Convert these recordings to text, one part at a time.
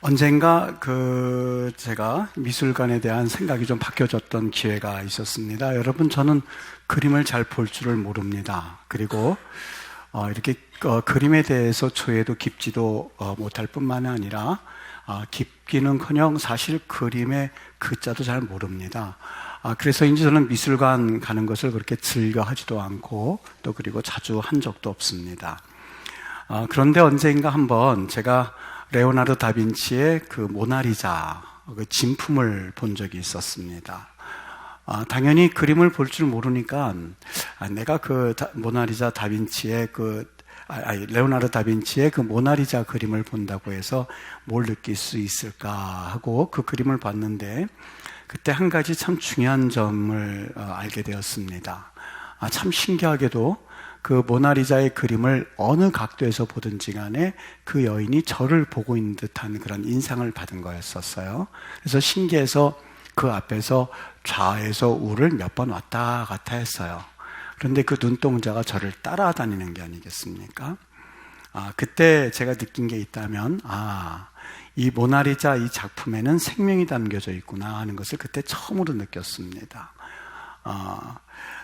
언젠가 제가 미술관에 대한 생각이 좀 바뀌어졌던 기회가 있었습니다. 여러분, 저는 그림을 잘 볼 줄을 모릅니다. 그리고 이렇게 그림에 대해서 초에도 깊지도 못할 뿐만 아니라 깊기는커녕 사실 그림의 글자도 잘 모릅니다. 그래서인지 저는 미술관 가는 것을 그렇게 즐겨하지도 않고 또 그리고 자주 한 적도 없습니다. 그런데 언젠가 한번 제가 레오나르도 다빈치의 그 모나리자 그 진품을 본 적이 있었습니다. 당연히 그림을 볼 줄 모르니까 내가 모나리자 다빈치의 레오나르도 다빈치의 그 모나리자 그림을 본다고 해서 뭘 느낄 수 있을까 하고 그 그림을 봤는데 그때 한 가지 참 중요한 점을 알게 되었습니다. 참 신기하게도 그 모나리자의 그림을 어느 각도에서 보든지 간에 그 여인이 저를 보고 있는 듯한 그런 인상을 받은 거였었어요. 그래서 신기해서 그 앞에서 좌에서 우를 몇 번 왔다 갔다 했어요. 그런데 그 눈동자가 저를 따라다니는 게 아니겠습니까? 그때 제가 느낀 게 있다면 이 모나리자 이 작품에는 생명이 담겨져 있구나 하는 것을 그때 처음으로 느꼈습니다.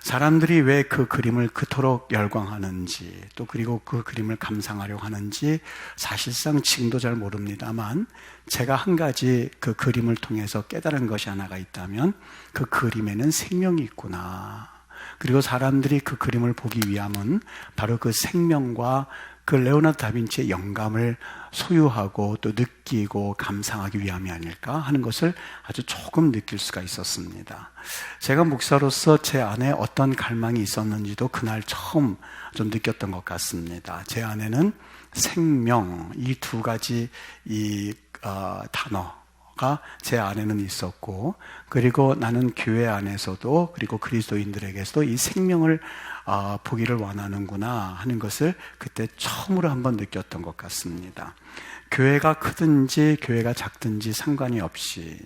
사람들이 왜 그 그림을 그토록 열광하는지 또 그리고 그 그림을 감상하려고 하는지 사실상 지금도 잘 모릅니다만 제가 한 가지 그 그림을 통해서 깨달은 것이 하나가 있다면 그 그림에는 생명이 있구나. 그리고 사람들이 그 그림을 보기 위함은 바로 그 생명과 그 레오나르도 다빈치의 영감을 소유하고 또 느끼고 감상하기 위함이 아닐까 하는 것을 아주 조금 느낄 수가 있었습니다. 제가 목사로서 제 안에 어떤 갈망이 있었는지도 그날 처음 좀 느꼈던 것 같습니다. 제 안에는 생명, 이 두 가지 단어가 제 안에는 있었고, 그리고 나는 교회 안에서도 그리고 그리스도인들에게서도 이 생명을 보기를 원하는구나 하는 것을 그때 처음으로 한번 느꼈던 것 같습니다. 교회가 크든지 교회가 작든지 상관이 없이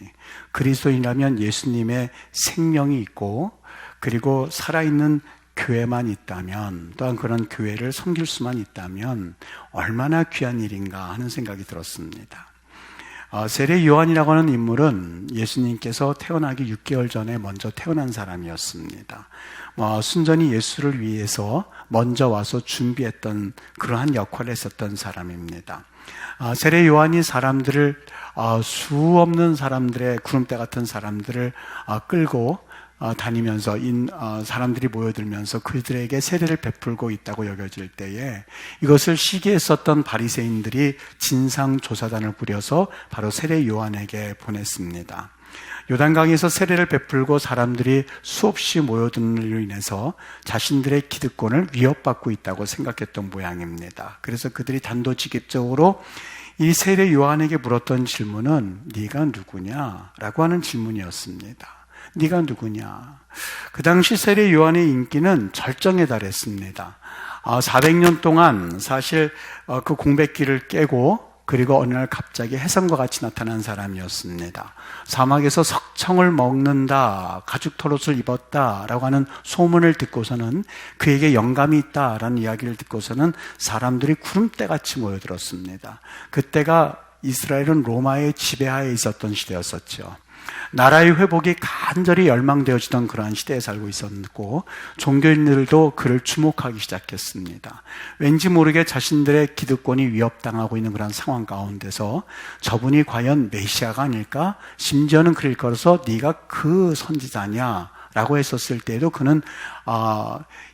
그리스도인이라면 예수님의 생명이 있고 그리고 살아있는 교회만 있다면, 또한 그런 교회를 섬길 수만 있다면 얼마나 귀한 일인가 하는 생각이 들었습니다. 세례 요한이라고 하는 인물은 예수님께서 태어나기 6개월 전에 먼저 태어난 사람이었습니다. 순전히 예수를 위해서 먼저 와서 준비했던 그러한 역할을 했었던 사람입니다. 세례 요한이 사람들을 수없는 사람들의 구름대 같은 사람들을 끌고 다니면서 사람들이 모여들면서 그들에게 세례를 베풀고 있다고 여겨질 때에 이것을 시기했었던 바리새인들이 진상조사단을 꾸려서 바로 세례 요한에게 보냈습니다. 요단강에서 세례를 베풀고 사람들이 수없이 모여든으로 인해서 자신들의 기득권을 위협받고 있다고 생각했던 모양입니다. 그래서 그들이 단도직입적으로 이 세례 요한에게 물었던 질문은 네가 누구냐? 라고 하는 질문이었습니다. 네가 누구냐? 그 당시 세례 요한의 인기는 절정에 달했습니다. 400년 동안 사실 그 공백기를 깨고 그리고 어느 날 갑자기 혜성과 같이 나타난 사람이었습니다. 사막에서 석청을 먹는다, 가죽 털옷을 입었다라고 하는 소문을 듣고서는 그에게 영감이 있다라는 이야기를 듣고서는 사람들이 구름대같이 모여들었습니다. 그때가 이스라엘은 로마의 지배하에 있었던 시대였었죠. 나라의 회복이 간절히 열망되어지던 그러한 시대에 살고 있었고 종교인들도 그를 주목하기 시작했습니다. 왠지 모르게 자신들의 기득권이 위협당하고 있는 그런 상황 가운데서 저분이 과연 메시아가 아닐까? 심지어는 그를 걸어서 네가 그 선지자냐? 라고 했었을 때에도 그는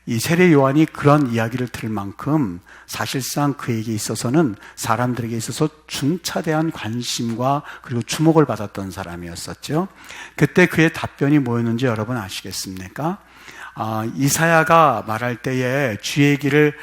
이 세례 요한이 그런 이야기를 들을 만큼 사실상 그에게 있어서는 사람들에게 있어서 중차대한 관심과 그리고 주목을 받았던 사람이었었죠. 그때 그의 답변이 뭐였는지 여러분 아시겠습니까? 이사야가 말할 때에 주의 길을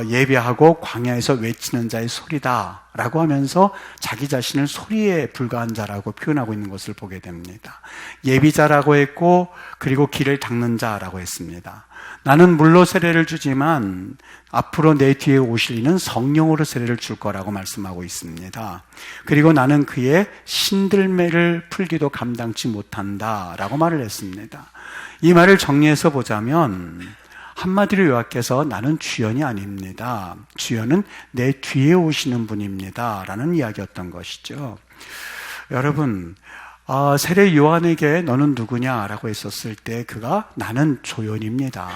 예배하고 광야에서 외치는 자의 소리다 라고 하면서 자기 자신을 소리에 불과한 자라고 표현하고 있는 것을 보게 됩니다. 예비자라고 했고 그리고 길을 닦는 자라고 했습니다. 나는 물로 세례를 주지만 앞으로 내 뒤에 오실 이는 성령으로 세례를 줄 거라고 말씀하고 있습니다. 그리고 나는 그의 신들매를 풀기도 감당치 못한다 라고 말을 했습니다. 이 말을 정리해서 보자면 한마디로 요약해서 나는 주연이 아닙니다. 주연은 내 뒤에 오시는 분입니다. 라는 이야기였던 것이죠. 여러분, 세례 요한에게 너는 누구냐라고 했었을 때 그가 나는 조연입니다.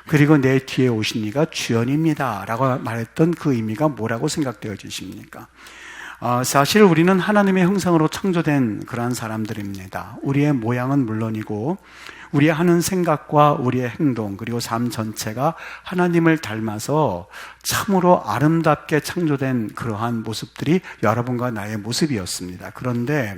그리고 내 뒤에 오신 이가 주연입니다. 라고 말했던 그 의미가 뭐라고 생각되어지십니까? 사실 우리는 하나님의 형상으로 창조된 그러한 사람들입니다. 우리의 모양은 물론이고 우리의 하는 생각과 우리의 행동 그리고 삶 전체가 하나님을 닮아서 참으로 아름답게 창조된 그러한 모습들이 여러분과 나의 모습이었습니다. 그런데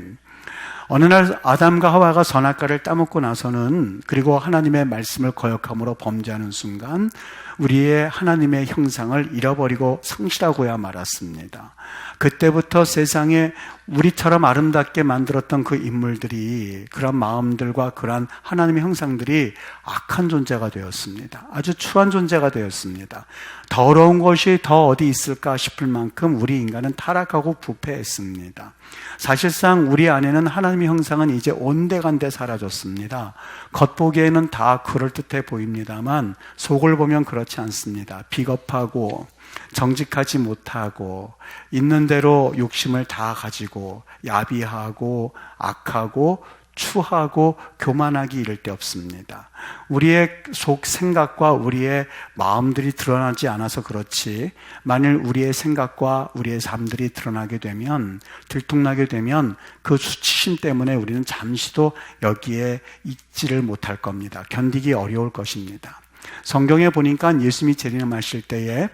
어느 날 아담과 하와가 선악과를 따먹고 나서는 그리고 하나님의 말씀을 거역함으로 범죄하는 순간 우리의 하나님의 형상을 잃어버리고 상실하고야 말았습니다. 그때부터 세상에 우리처럼 아름답게 만들었던 그 인물들이 그런 마음들과 그런 하나님의 형상들이 악한 존재가 되었습니다. 아주 추한 존재가 되었습니다. 더러운 것이 더 어디 있을까 싶을 만큼 우리 인간은 타락하고 부패했습니다. 사실상 우리 안에는 하나님의 형상은 이제 온데간데 사라졌습니다. 겉보기에는 다 그럴듯해 보입니다만 속을 보면 그렇지 않습니다. 비겁하고 정직하지 못하고 있는 대로 욕심을 다 가지고 야비하고 악하고 추하고 교만하기 이를 데 없습니다. 우리의 속 생각과 우리의 마음들이 드러나지 않아서 그렇지 만일 우리의 생각과 우리의 삶들이 드러나게 되면 들통나게 되면 그 수치심 때문에 우리는 잠시도 여기에 있지를 못할 겁니다. 견디기 어려울 것입니다. 성경에 보니까 예수님이 재림하실 때에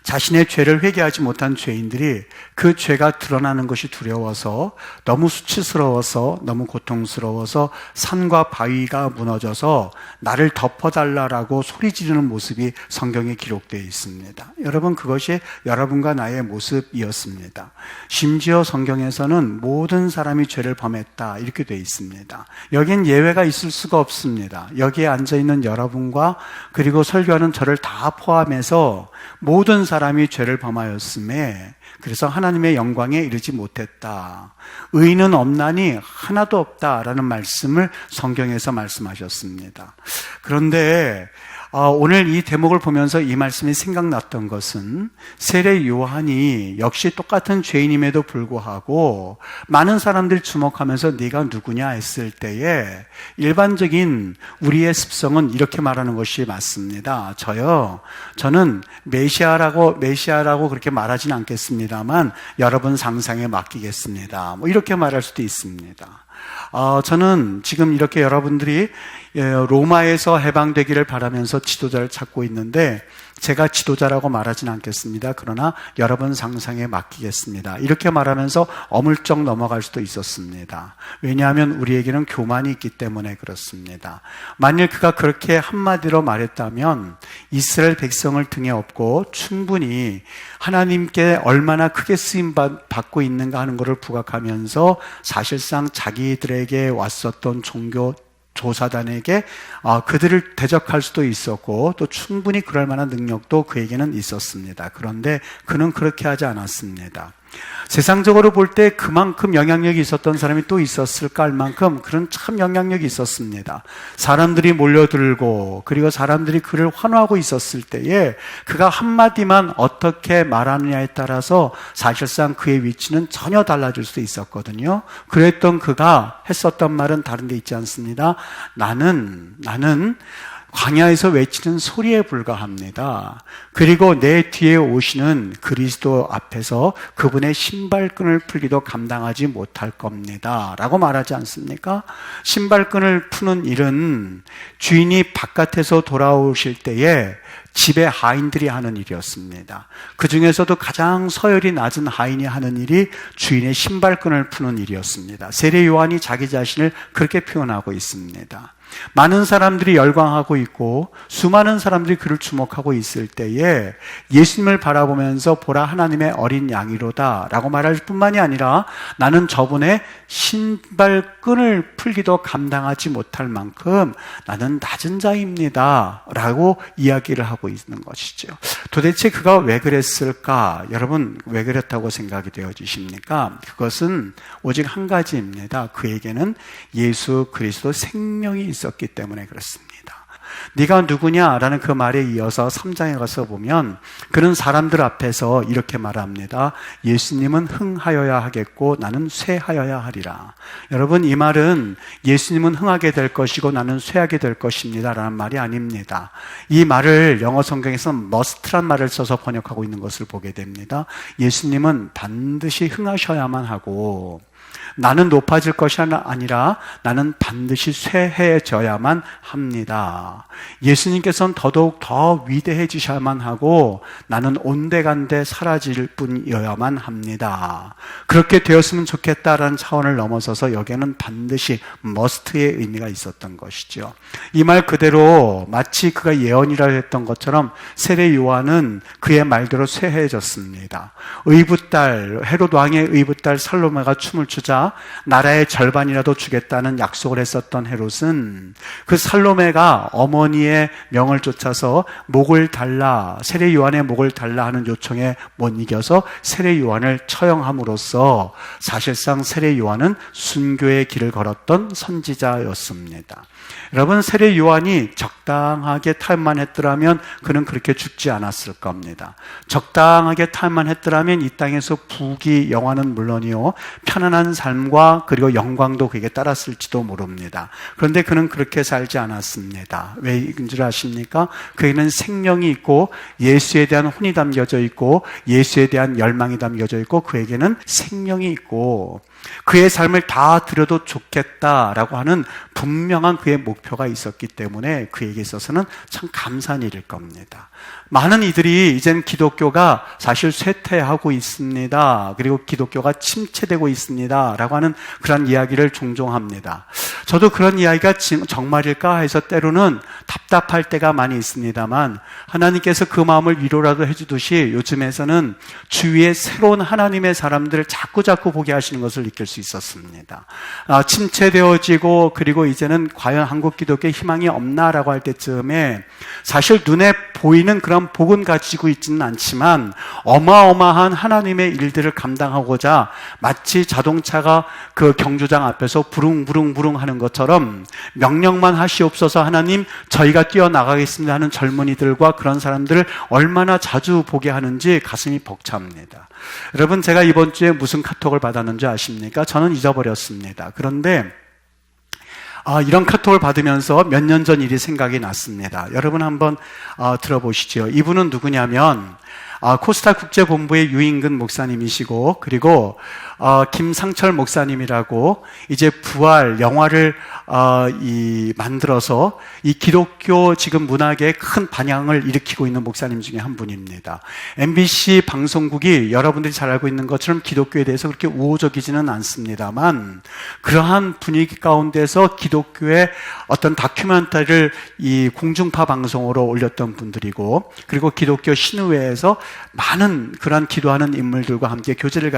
자신의 죄를 회개하지 못한 죄인들이 그 죄가 드러나는 것이 두려워서 너무 수치스러워서 너무 고통스러워서 산과 바위가 무너져서 나를 덮어달라고 소리 지르는 모습이 성경에 기록되어 있습니다. 여러분 그것이 여러분과 나의 모습이었습니다. 심지어 성경에서는 모든 사람이 죄를 범했다 이렇게 되어 있습니다. 여긴 예외가 있을 수가 없습니다. 여기에 앉아있는 여러분과 그리고 설교하는 저를 다 포함해서 모든 사람이 죄를 범하였음에 그래서 하나님의 영광에 이르지 못했다. 의인은 없나니 하나도 없다라는 말씀을 성경에서 말씀하셨습니다. 그런데 오늘 이 대목을 보면서 이 말씀이 생각났던 것은 세례 요한이 역시 똑같은 죄인임에도 불구하고 많은 사람들이 주목하면서 네가 누구냐 했을 때에 일반적인 우리의 습성은 이렇게 말하는 것이 맞습니다. 저는 메시아라고 그렇게 말하지는 않겠습니다만 여러분 상상에 맡기겠습니다. 뭐 이렇게 말할 수도 있습니다. 저는 지금 이렇게 여러분들이 로마에서 해방되기를 바라면서 지도자를 찾고 있는데 제가 지도자라고 말하진 않겠습니다. 그러나 여러분 상상에 맡기겠습니다. 이렇게 말하면서 어물쩍 넘어갈 수도 있었습니다. 왜냐하면 우리에게는 교만이 있기 때문에 그렇습니다. 만일 그가 그렇게 한마디로 말했다면 이스라엘 백성을 등에 업고 충분히 하나님께 얼마나 크게 쓰임받고 있는가 하는 것을 부각하면서 사실상 자기들에게 왔었던 종교 조사단에게 그들을 대적할 수도 있었고 또 충분히 그럴 만한 능력도 그에게는 있었습니다. 그런데 그는 그렇게 하지 않았습니다. 세상적으로 볼 때 그만큼 영향력이 있었던 사람이 또 있었을까 할 만큼 그런 참 영향력이 있었습니다. 사람들이 몰려들고 그리고 사람들이 그를 환호하고 있었을 때에 그가 한마디만 어떻게 말하느냐에 따라서 사실상 그의 위치는 전혀 달라질 수 있었거든요. 그랬던 그가 했었던 말은 다른 데 있지 않습니다. 나는 광야에서 외치는 소리에 불과합니다. 그리고 내 뒤에 오시는 그리스도 앞에서 그분의 신발끈을 풀기도 감당하지 못할 겁니다. 라고 말하지 않습니까? 신발끈을 푸는 일은 주인이 바깥에서 돌아오실 때에 집의 하인들이 하는 일이었습니다. 그 중에서도 가장 서열이 낮은 하인이 하는 일이 주인의 신발끈을 푸는 일이었습니다. 세례 요한이 자기 자신을 그렇게 표현하고 있습니다. 많은 사람들이 열광하고 있고 수많은 사람들이 그를 주목하고 있을 때에 예수님을 바라보면서 보라 하나님의 어린 양이로다 라고 말할 뿐만이 아니라 나는 저분의 신발끈을 풀기도 감당하지 못할 만큼 나는 낮은 자입니다 라고 이야기를 하고 있는 것이죠. 도대체 그가 왜 그랬을까? 여러분 왜 그랬다고 생각이 되어지십니까? 그것은 오직 한 가지입니다. 그에게는 예수 그리스도 생명이 있었기 때문에 그렇습니다. 네가 누구냐라는 그 말에 이어서 3장에 가서 보면 그는 사람들 앞에서 이렇게 말합니다. 예수님은 흥하여야 하겠고 나는 쇠하여야 하리라. 여러분, 이 말은 예수님은 흥하게 될 것이고 나는 쇠하게 될 것입니다 라는 말이 아닙니다. 이 말을 영어 성경에서 must란 말을 써서 번역하고 있는 것을 보게 됩니다. 예수님은 반드시 흥하셔야만 하고 나는 높아질 것이 아니라 나는 반드시 쇠해져야만 합니다. 예수님께서는 더더욱 더 위대해지셔야만 하고 나는 온데간데 사라질 뿐이어야만 합니다. 그렇게 되었으면 좋겠다라는 차원을 넘어서서 여기에는 반드시 must의 의미가 있었던 것이죠. 이 말 그대로 마치 그가 예언이라 했던 것처럼 세례 요한은 그의 말대로 쇠해졌습니다. 의붓딸, 헤롯 왕의 의붓딸 살로메가 춤을 추자 나라의 절반이라도 주겠다는 약속을 했었던 헤롯은 그 살로메가 어머니의 명을 쫓아서 목을 달라, 세례 요한의 목을 달라 하는 요청에 못 이겨서 세례 요한을 처형함으로써 사실상 세례 요한은 순교의 길을 걸었던 선지자였습니다. 여러분, 세례 요한이 적당하게 타임만 했더라면 그는 그렇게 죽지 않았을 겁니다. 적당하게 타임만 했더라면 이 땅에서 부귀 영화는 물론이요 편안한 삶과 그리고 영광도 그에게 따랐을지도 모릅니다. 그런데 그는 그렇게 살지 않았습니다. 왜인 줄 아십니까? 그에게는 생명이 있고 예수에 대한 혼이 담겨져 있고 예수에 대한 열망이 담겨져 있고 그에게는 생명이 있고 그의 삶을 다 드려도 좋겠다라고 하는 분명한 그의 목표가 있었기 때문에 그에게 있어서는 참 감사한 일일 겁니다. 많은 이들이 이제는 기독교가 사실 쇠퇴하고 있습니다. 그리고 기독교가 침체되고 있습니다. 라고 하는 그런 이야기를 종종 합니다. 저도 그런 이야기가 정말일까 해서 때로는 답답할 때가 많이 있습니다만 하나님께서 그 마음을 위로라도 해주듯이 요즘에서는 주위에 새로운 하나님의 사람들을 자꾸자꾸 보게 하시는 것을 느낄 수 있었습니다. 침체되어지고 그리고 이제는 과연 한국 기독교에 희망이 없나라고 할 때쯤에 사실 눈에 보이는 그런 복은 가지고 있지는 않지만 어마어마한 하나님의 일들을 감당하고자 마치 자동차가 그 경주장 앞에서 부릉부릉부릉 하는 것처럼 명령만 하시옵소서 하나님 저희가 뛰어나가겠습니다 하는 젊은이들과 그런 사람들을 얼마나 자주 보게 하는지 가슴이 벅찹니다. 여러분, 제가 이번 주에 무슨 카톡을 받았는지 아십니까? 저는 잊어버렸습니다. 그런데 이런 카톡을 받으면서 몇 년 전 일이 생각이 났습니다. 여러분 한번 들어보시죠. 이분은 누구냐면 코스타 국제본부의 유인근 목사님이시고 그리고 김상철 목사님이라고 이제 부활 영화를 만들어서 이 기독교 지금 문학에 큰 반향을 일으키고 있는 목사님 중에 한 분입니다. MBC 방송국이 여러분들이 잘 알고 있는 것처럼 기독교에 대해서 그렇게 우호적이지는 않습니다만 그러한 분위기 가운데서 기독교의 어떤 다큐멘터리를 이 공중파 방송으로 올렸던 분들이고 그리고 기독교 신의회에서 많은 그러한 기도하는 인물들과 함께 교제를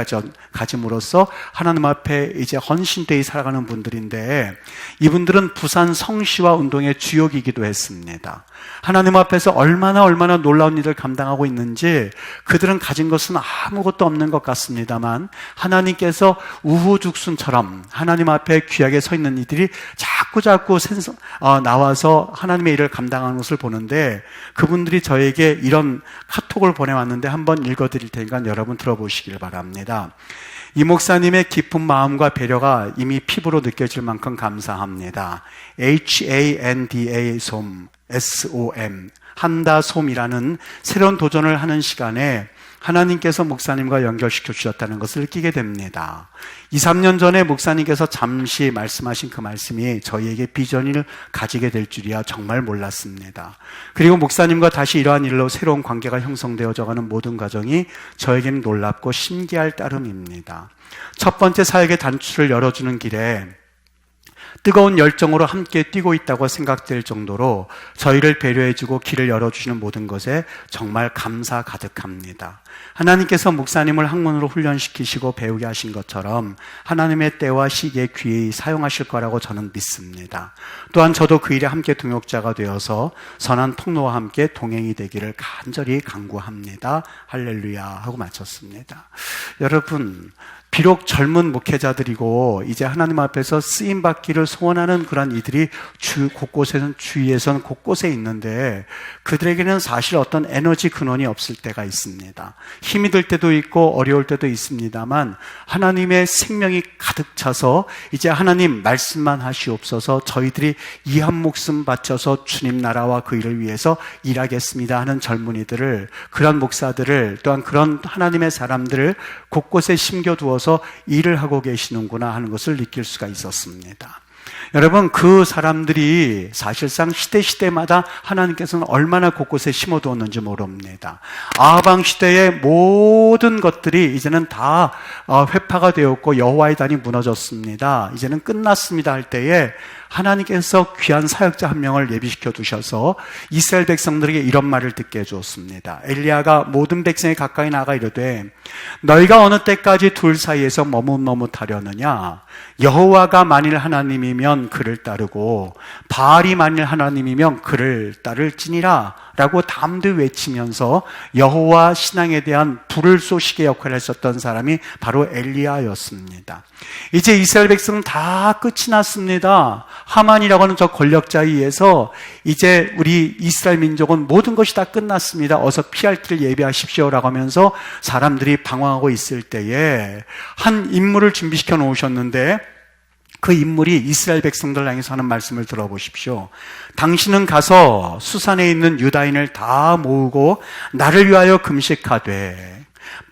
가짐으로써 하나님 앞에 이제 헌신되이 살아가는 분들인데 이분들은 부산 성시와 운동의 주역이기도 했습니다. 하나님 앞에서 얼마나 놀라운 일을 감당하고 있는지 그들은 가진 것은 아무것도 없는 것 같습니다만 하나님께서 우후죽순처럼 하나님 앞에 귀하게 서 있는 이들이 자꾸 나와서 하나님의 일을 감당하는 것을 보는데 그분들이 저에게 이런 카톡을 보내왔는데 한번 읽어드릴 테니까 여러분 들어보시길 바랍니다. 이 목사님의 깊은 마음과 배려가 이미 피부로 느껴질 만큼 감사합니다. HANDA 솜 SOM 한다솜이라는 새로운 도전을 하는 시간에 하나님께서 목사님과 연결시켜 주셨다는 것을 느끼게 됩니다. 2, 3년 전에 목사님께서 잠시 말씀하신 그 말씀이 저희에게 비전을 가지게 될 줄이야 정말 몰랐습니다. 그리고 목사님과 다시 이러한 일로 새로운 관계가 형성되어져가는 모든 과정이 저에게는 놀랍고 신기할 따름입니다. 첫 번째 사역의 단추를 열어주는 길에 뜨거운 열정으로 함께 뛰고 있다고 생각될 정도로 저희를 배려해주고 길을 열어주시는 모든 것에 정말 감사 가득합니다. 하나님께서 목사님을 학문으로 훈련시키시고 배우게 하신 것처럼 하나님의 때와 시기에 귀히 사용하실 거라고 저는 믿습니다. 또한 저도 그 일에 함께 동역자가 되어서 선한 통로와 함께 동행이 되기를 간절히 간구합니다. 할렐루야 하고 마쳤습니다. 여러분, 비록 젊은 목회자들이고 이제 하나님 앞에서 쓰임받기를 소원하는 그런 이들이 주위에선 곳곳에 있는데 그들에게는 사실 어떤 에너지 근원이 없을 때가 있습니다. 힘이 들 때도 있고 어려울 때도 있습니다만 하나님의 생명이 가득 차서 이제 하나님 말씀만 하시옵소서, 저희들이 이 한 목숨 바쳐서 주님 나라와 그 일을 위해서 일하겠습니다 하는 젊은이들을, 그런 목사들을, 또한 그런 하나님의 사람들을 곳곳에 심겨두어서 일을 하고 계시는구나 하는 것을 느낄 수가 있었습니다. 여러분, 그 사람들이 사실상 시대마다 하나님께서는 얼마나 곳곳에 심어두었는지 모릅니다. 아방 시대의 모든 것들이 이제는 다 회파가 되었고 여호와의 단이 무너졌습니다. 이제는 끝났습니다 할 때에 하나님께서 귀한 사역자 한 명을 예비시켜 두셔서 이스라엘 백성들에게 이런 말을 듣게 해주었습니다. 엘리야가 모든 백성에 가까이 나가 이르되 너희가 어느 때까지 둘 사이에서 머뭇머뭇하려느냐? 여호와가 만일 하나님이면 그를 따르고 바알이 만일 하나님이면 그를 따를지니라 라고 담대 외치면서 여호와 신앙에 대한 불을 쏘시게 역할을 했었던 사람이 바로 엘리야였습니다. 이제 이스라엘 백성은 다 끝이 났습니다. 하만이라고 하는 저 권력자에 의해서 이제 우리 이스라엘 민족은 모든 것이 다 끝났습니다. 어서 피할 길을 예비하십시오라고 하면서 사람들이 방황하고 있을 때에 한 인물을 준비시켜 놓으셨는데 그 인물이 이스라엘 백성들 향해서 하는 말씀을 들어보십시오. 당신은 가서 수산에 있는 유다인을 다 모으고 나를 위하여 금식하되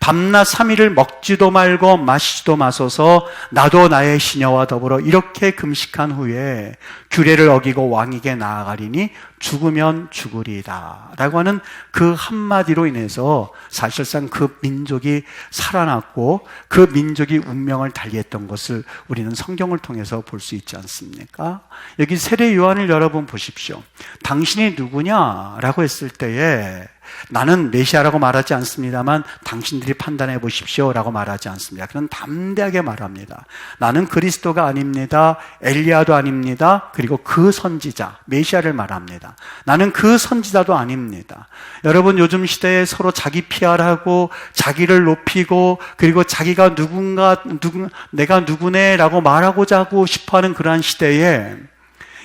밤낮 3일을 먹지도 말고 마시지도 마소서 나도 나의 시녀와 더불어 이렇게 금식한 후에 규례를 어기고 왕에게 나아가리니 죽으면 죽으리이다 라고 하는 그 한마디로 인해서 사실상 그 민족이 살아났고 그 민족이 운명을 달리했던 것을 우리는 성경을 통해서 볼 수 있지 않습니까? 여기 세례 요한을 여러분 보십시오. 당신이 누구냐라고 했을 때에 나는 메시아라고 말하지 않습니다만 당신들이 판단해 보십시오 라고 말하지 않습니다. 그는 담대하게 말합니다. 나는 그리스도가 아닙니다. 엘리야도 아닙니다. 그리고 그 선지자, 메시아를 말합니다. 나는 그 선지자도 아닙니다. 여러분, 요즘 시대에 서로 자기 PR하고 자기를 높이고 그리고 자기가 내가 누구네 라고 말하고자 하고 싶어하는 그러한 시대에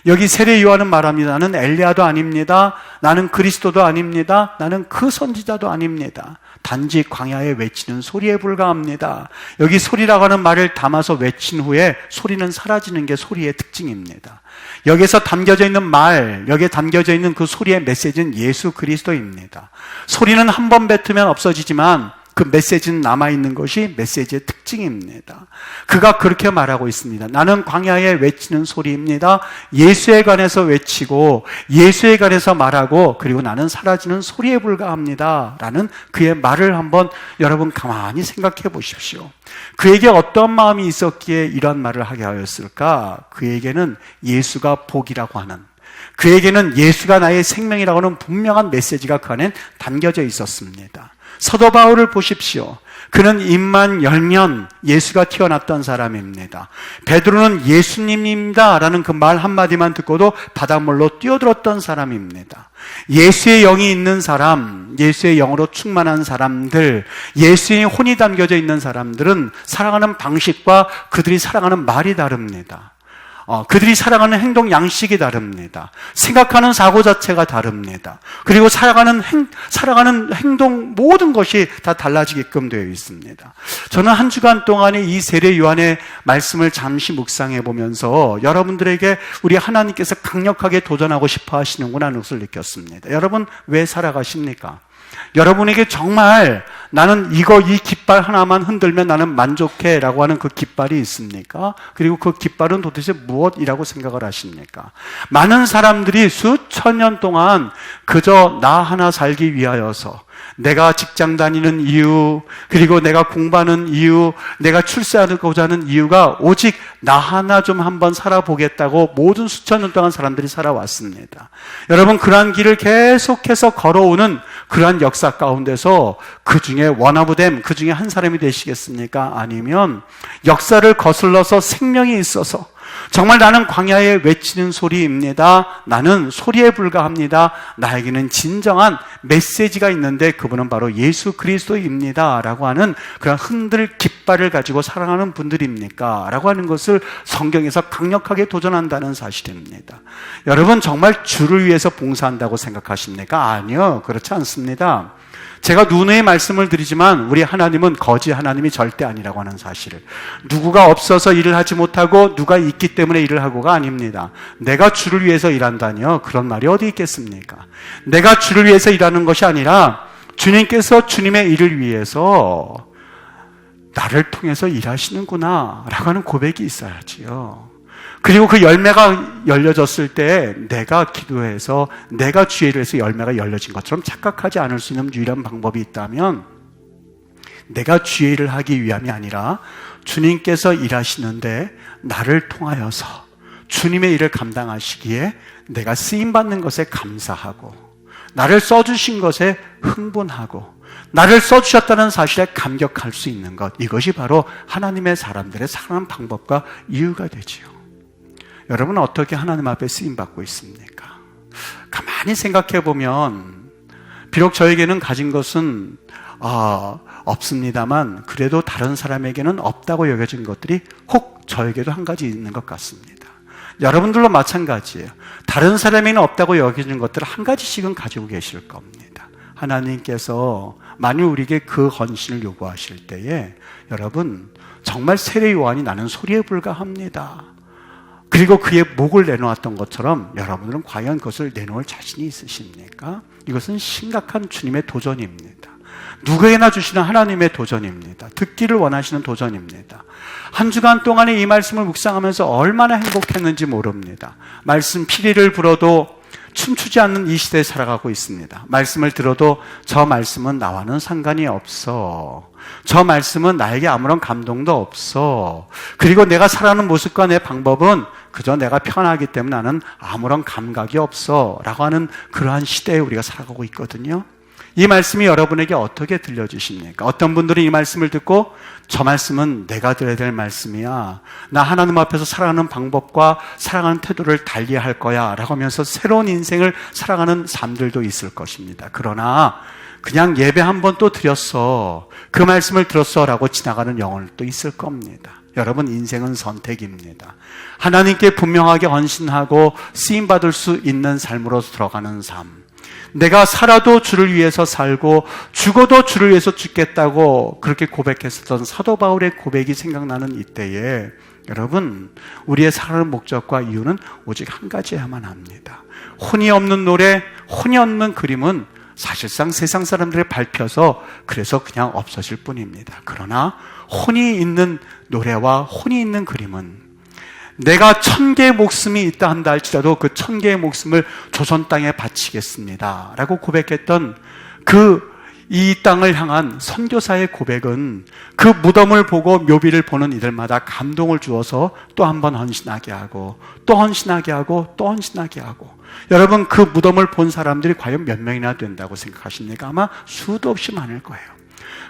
여기 세례 요한은 말합니다. 나는 엘리야도 아닙니다. 나는 그리스도도 아닙니다. 나는 그 선지자도 아닙니다. 단지 광야에 외치는 소리에 불과합니다. 여기 소리라고 하는 말을 담아서 외친 후에 소리는 사라지는 게 소리의 특징입니다. 여기서 담겨져 있는 말, 여기에 담겨져 있는 그 소리의 메시지는 예수 그리스도입니다. 소리는 한 번 뱉으면 없어지지만 그 메시지는 남아있는 것이 메시지의 특징입니다. 그가 그렇게 말하고 있습니다. 나는 광야에 외치는 소리입니다. 예수에 관해서 외치고 예수에 관해서 말하고 그리고 나는 사라지는 소리에 불과합니다 라는 그의 말을 한번 여러분 가만히 생각해 보십시오. 그에게 어떤 마음이 있었기에 이런 말을 하게 하였을까? 그에게는 예수가 복이라고 하는, 그에게는 예수가 나의 생명이라고 하는 분명한 메시지가 그 안에 담겨져 있었습니다. 사도 바울을 보십시오. 그는 입만 열면 예수가 튀어났던 사람입니다. 베드로는 예수님입니다 라는 그 말 한마디만 듣고도 바닷물로 뛰어들었던 사람입니다. 예수의 영이 있는 사람, 예수의 영으로 충만한 사람들, 예수의 혼이 담겨져 있는 사람들은 살아가는 방식과 그들이 살아가는 말이 다릅니다. 그들이 살아가는 행동 양식이 다릅니다. 생각하는 사고 자체가 다릅니다. 그리고 살아가는 행동 모든 것이 다 달라지게끔 되어 있습니다. 저는 한 주간 동안에 이 세례 요한의 말씀을 잠시 묵상해 보면서 여러분들에게 우리 하나님께서 강력하게 도전하고 싶어 하시는구나 하는 것을 느꼈습니다. 여러분, 왜 살아가십니까? 여러분에게 정말 나는 이 깃발 하나만 흔들면 나는 만족해 라고 하는 그 깃발이 있습니까? 그리고 그 깃발은 도대체 무엇이라고 생각을 하십니까? 많은 사람들이 수천 년 동안 그저 나 하나 살기 위하여서 내가 직장 다니는 이유, 그리고 내가 공부하는 이유, 내가 출세하고자 하는 이유가 오직 나 하나 좀 한번 살아보겠다고 모든 수천 년 동안 사람들이 살아왔습니다. 여러분, 그러한 길을 계속해서 걸어오는 그러한 역사 가운데서 그 중에 원아부댐, 그 중에 한 사람이 되시겠습니까? 아니면 역사를 거슬러서 생명이 있어서 정말 나는 광야에 외치는 소리입니다. 나는 소리에 불과합니다. 나에게는 진정한 메시지가 있는데 그분은 바로 예수 그리스도입니다. 라고 하는 그런 흔들 깃발을 가지고 살아가는 분들입니까? 라고 하는 것을 성경에서 강력하게 도전한다는 사실입니다. 여러분 정말 주를 위해서 봉사한다고 생각하십니까? 아니요, 그렇지 않습니다. 제가 누누이 말씀을 드리지만 우리 하나님은 거지 하나님이 절대 아니라고 하는 사실을, 누구가 없어서 일을 하지 못하고 누가 있기 때문에 일을 하고가 아닙니다. 내가 주를 위해서 일한다니요, 그런 말이 어디 있겠습니까? 내가 주를 위해서 일하는 것이 아니라 주님께서 주님의 일을 위해서 나를 통해서 일하시는구나 라고 하는 고백이 있어야지요. 그리고 그 열매가 열려졌을 때 내가 기도해서 내가 주의 일을 해서 열매가 열려진 것처럼 착각하지 않을 수 있는 유일한 방법이 있다면, 내가 주의 일을 하기 위함이 아니라 주님께서 일하시는데 나를 통하여서 주님의 일을 감당하시기에 내가 쓰임받는 것에 감사하고, 나를 써주신 것에 흥분하고, 나를 써주셨다는 사실에 감격할 수 있는 것, 이것이 바로 하나님의 사람들의 살아가는 방법과 이유가 되지요. 여러분은 어떻게 하나님 앞에 쓰임받고 있습니까? 가만히 생각해 보면 비록 저에게는 가진 것은 없습니다만 그래도 다른 사람에게는 없다고 여겨진 것들이 혹 저에게도 한 가지 있는 것 같습니다. 여러분들도 마찬가지예요. 다른 사람에게는 없다고 여겨진 것들을 한 가지씩은 가지고 계실 겁니다. 하나님께서 만일 우리에게 그 헌신을 요구하실 때에 여러분 정말 세례 요한이 나는 소리에 불과합니다. 그리고 그의 목을 내놓았던 것처럼 여러분들은 과연 그것을 내놓을 자신이 있으십니까? 이것은 심각한 주님의 도전입니다. 누구에게나 주시는 하나님의 도전입니다. 듣기를 원하시는 도전입니다. 한 주간 동안에 이 말씀을 묵상하면서 얼마나 행복했는지 모릅니다. 말씀 피리를 불어도 춤추지 않는 이 시대에 살아가고 있습니다. 말씀을 들어도 저 말씀은 나와는 상관이 없어. 저 말씀은 나에게 아무런 감동도 없어. 그리고 내가 살아가는 모습과 내 방법은 그저 내가 편하기 때문에 나는 아무런 감각이 없어 라고 하는 그러한 시대에 우리가 살아가고 있거든요. 이 말씀이 여러분에게 어떻게 들려주십니까? 어떤 분들은 이 말씀을 듣고 저 말씀은 내가 들어야 될 말씀이야, 나 하나님 앞에서 살아가는 방법과 살아가는 태도를 달리할 거야 라고 하면서 새로운 인생을 살아가는 삶들도 있을 것입니다. 그러나 그냥 예배 한 번 또 드렸어, 그 말씀을 들었어 라고 지나가는 영혼도 있을 겁니다. 여러분 인생은 선택입니다. 하나님께 분명하게 헌신하고 쓰임받을 수 있는 삶으로 들어가는 삶, 내가 살아도 주를 위해서 살고 죽어도 주를 위해서 죽겠다고 그렇게 고백했었던 사도 바울의 고백이 생각나는 이때에 여러분 우리의 살아가는 목적과 이유는 오직 한 가지여야만 합니다. 혼이 없는 노래, 혼이 없는 그림은 사실상 세상 사람들을 밟혀서 그래서 그냥 없어질 뿐입니다. 그러나 혼이 있는 노래와 혼이 있는 그림은 내가 1000개의 목숨이 있다 한다 할지라도 그 1000개의 목숨을 조선 땅에 바치겠습니다 라고 고백했던 이 땅을 향한 선교사의 고백은 그 무덤을 보고 묘비를 보는 이들마다 감동을 주어서 또 한 번 헌신하게 하고 또 헌신하게 하고 또 헌신하게 하고, 여러분 그 무덤을 본 사람들이 과연 몇 명이나 된다고 생각하십니까? 아마 수도 없이 많을 거예요.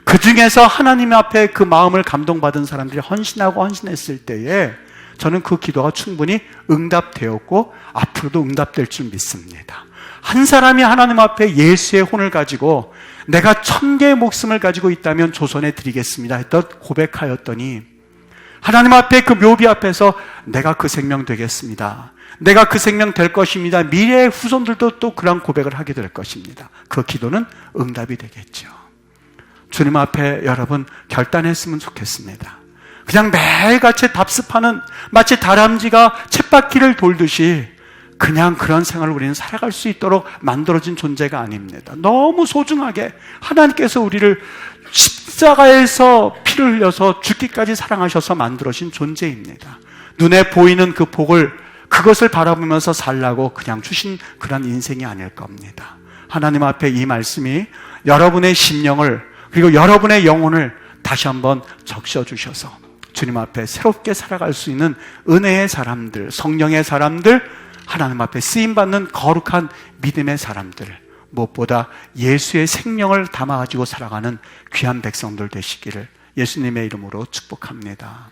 그 중에서 하나님 앞에 그 마음을 감동받은 사람들이 헌신하고 헌신했을 때에 저는 그 기도가 충분히 응답되었고 앞으로도 응답될 줄 믿습니다. 한 사람이 하나님 앞에 예수의 혼을 가지고 내가 1000개의 목숨을 가지고 있다면 조선에 드리겠습니다 했던 고백하였더니 하나님 앞에 그 묘비 앞에서 내가 그 생명 되겠습니다, 내가 그 생명 될 것입니다, 미래의 후손들도 또 그런 고백을 하게 될 것입니다. 그 기도는 응답이 되겠죠. 주님 앞에 여러분 결단했으면 좋겠습니다. 그냥 매일같이 답습하는 마치 다람쥐가 쳇바퀴를 돌듯이 그냥 그런 생활을 우리는 살아갈 수 있도록 만들어진 존재가 아닙니다. 너무 소중하게 하나님께서 우리를 십자가에서 피를 흘려서 죽기까지 사랑하셔서 만들어진 존재입니다. 눈에 보이는 그 복을, 그것을 바라보면서 살라고 그냥 주신 그런 인생이 아닐 겁니다. 하나님 앞에 이 말씀이 여러분의 심령을 그리고 여러분의 영혼을 다시 한번 적셔주셔서 주님 앞에 새롭게 살아갈 수 있는 은혜의 사람들, 성령의 사람들, 하나님 앞에 쓰임받는 거룩한 믿음의 사람들, 무엇보다 예수의 생명을 담아가지고 살아가는 귀한 백성들 되시기를 예수님의 이름으로 축복합니다.